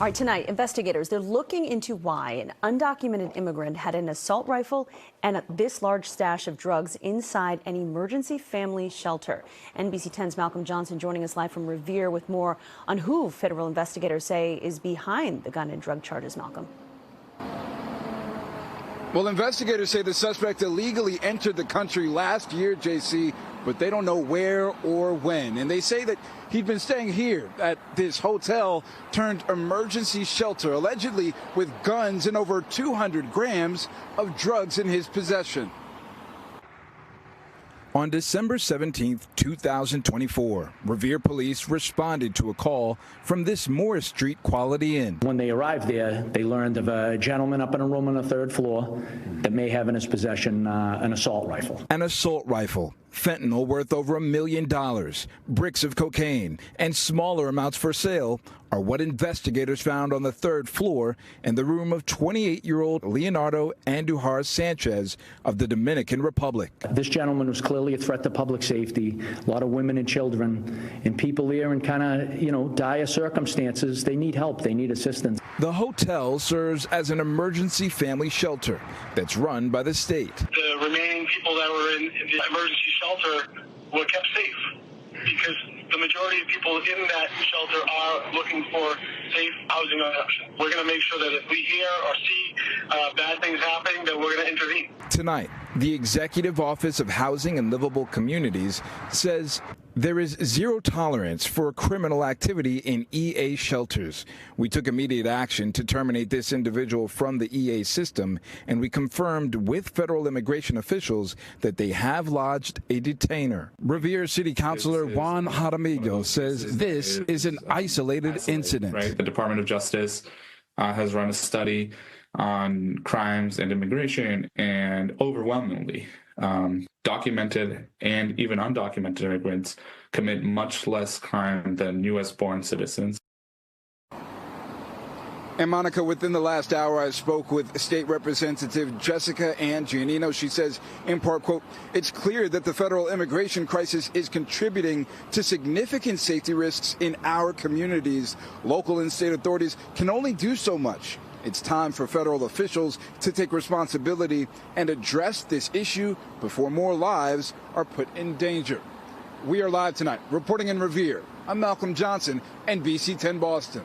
All right, tonight, investigators, they're looking into why an undocumented immigrant had an assault rifle and this large stash of drugs inside an emergency family shelter. NBC 10's Malcolm Johnson joining us live from Revere with more on who federal investigators say is behind the gun and drug charges. Malcolm. Well, investigators say the suspect illegally entered the country last year, JC, but they don't know where or when. And they say that he'd been staying here at this hotel turned emergency shelter, allegedly with guns and over 200 grams of drugs in his possession. On December 17, 2024, Revere police responded to a call from this Morris Street Quality Inn. When they arrived there, they learned of a gentleman up in a room on the third floor that may have in his possession an assault rifle. An assault rifle, fentanyl worth over $1 million, bricks of cocaine, and smaller amounts for sale are what investigators found on the third floor in the room of 28-year-old Leonardo Andujar Sanchez of the Dominican Republic. This gentleman was clearly a threat to public safety. A lot of women and children and people there in kind of, dire circumstances. They need help. They need assistance. The hotel serves as an emergency family shelter that's run by the state. The remaining people that were in the emergency shelter were kept safe because the majority of people in that shelter are looking for safe housing options. We're going to make sure that if we hear or see bad things happening, that we're going to intervene. Tonight, the Executive Office of Housing and Livable Communities says there is zero tolerance for criminal activity in EA shelters. We took immediate action to terminate this individual from the EA system, and we confirmed with federal immigration officials that they have lodged a detainer. Revere City Councilor Juan Jaramillo says this is an isolated incident. Right? The Department of Justice has run a study on crimes and immigration, and overwhelmingly, documented and even undocumented immigrants commit much less crime than U.S.-born citizens. And Monica, within the last hour, I spoke with State Representative Jessica Ann Giannino. She says, in part, quote, "It's clear that the federal immigration crisis is contributing to significant safety risks in our communities. Local and state authorities can only do so much. It's time for federal officials to take responsibility and address this issue before more lives are put in danger." We are live tonight, reporting in Revere. I'm Malcolm Johnson, NBC 10 Boston.